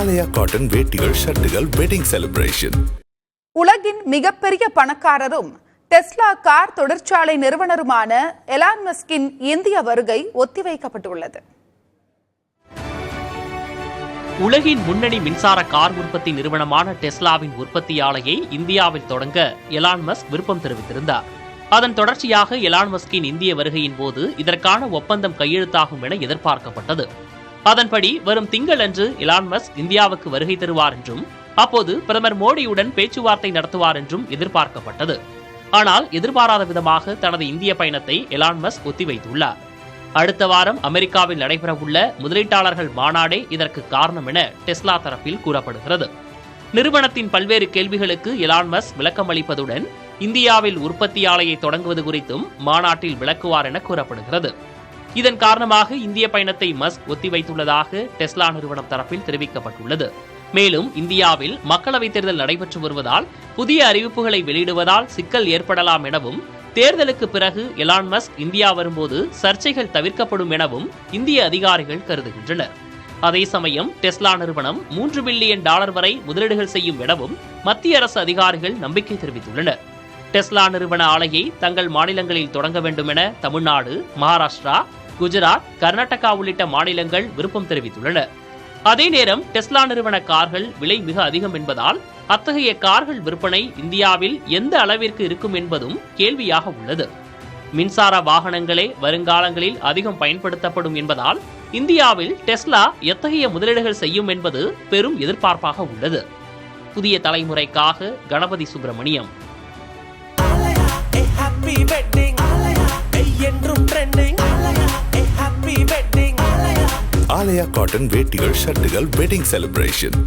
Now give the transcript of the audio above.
ஆலயா cotton வேட்டிகள், ஷர்ட்டுகள், wedding celebration. உலகின் மிகப்பெரிய பணக்காரரும் டெஸ்லா கார் தொழிற்சாலை நிறுவனருமான எலான் மஸ்கின் இந்திய வருகை ஒத்திவைக்கப்பட்டுள்ளது. உலகின் முன்னணி மின்சார கார் உற்பத்தி நிறுவனமான டெஸ்லாவின் உற்பத்தி ஆலையை இந்தியாவில் தொடங்க எலான் மஸ்க் விருப்பம் தெரிவித்திருந்தார். அதன் தொடர்ச்சியாக எலான் மஸ்கின் இந்திய வருகையின் போது இதற்கான ஒப்பந்தம் கையெழுத்தாகும் என எதிர்பார்க்கப்பட்டது. அதன்படி வரும் திங்களன்று எலான் மஸ்க் இந்தியாவுக்கு வருகை தருவார் என்றும் அப்போது பிரதமர் மோடியுடன் பேச்சுவார்த்தை நடத்துவார் என்றும் எதிர்பார்க்கப்பட்டது. ஆனால் எதிர்பாராத விதமாக தனது இந்திய பயணத்தை எலான் மஸ்க் ஒத்திவைத்துள்ளார். அடுத்த வாரம் அமெரிக்காவில் நடைபெறவுள்ள முதலீட்டாளர்கள் மாநாடே இதற்கு காரணம் என டெஸ்லா தரப்பில் கூறப்படுகிறது. நிறுவனத்தின் பல்வேறு கேள்விகளுக்கு எலான் மஸ்க் விளக்கம் அளிப்பதுடன் இந்தியாவில் உற்பத்தி ஆலையை தொடங்குவது குறித்தும் மாநாட்டில் விளக்குவார் என கூறப்படுகிறது. இதன் காரணமாக இந்திய பயணத்தை மஸ்க் ஒத்திவைத்துள்ளதாக டெஸ்லா நிறுவனம் தரப்பில் தெரிவிக்கப்பட்டுள்ளது. மேலும் இந்தியாவில் மக்களவைத் தேர்தல் நடைபெற்று வருவதால் புதிய அறிவிப்புகளை வெளியிடுவதால் சிக்கல் ஏற்படலாம் எனவும் தேர்தலுக்கு பிறகு எலான் மஸ்க் இந்தியா வரும்போது சர்ச்சைகள் தவிர்க்கப்படும் எனவும் இந்திய அதிகாரிகள் கருதுகின்றனர். அதே சமயம் டெஸ்லா நிறுவனம் $3 பில்லியன் வரை முதலீடுகள் செய்யும் எனவும் மத்திய அரசு அதிகாரிகள் நம்பிக்கை தெரிவித்துள்ளனர். டெஸ்லா நிறுவன ஆலையை தங்கள் மாநிலங்களில் தொடங்க வேண்டும் என தமிழ்நாடு, மகாராஷ்டிரா, குஜராத், கர்நாடகா உள்ளிட்ட மாநிலங்கள் விருப்பம் தெரிவித்துள்ளன. அதே நேரம் டெஸ்லா நிறுவன கார்கள் விலை மிக அதிகம் என்பதால் அத்தகைய கார்கள் விற்பனை இந்தியாவில் எந்த அளவிற்கு இருக்கும் என்பதும் கேள்வியாக உள்ளது. மின்சார வாகனங்களே வருங்காலங்களில் அதிகம் பயன்படுத்தப்படும் என்பதால் இந்தியாவில் டெஸ்லா எத்தகைய முதலீடுகள் செய்யும் என்பது பெரும் எதிர்பார்ப்பாக உள்ளது. புதிய தலைமுறைக்காக கணபதி சுப்பிரமணியம். ஆலயா காட்டன் வேட்டிகள், ஷர்ட்டுகள், வெட்டிங் செலிப்ரேஷன்.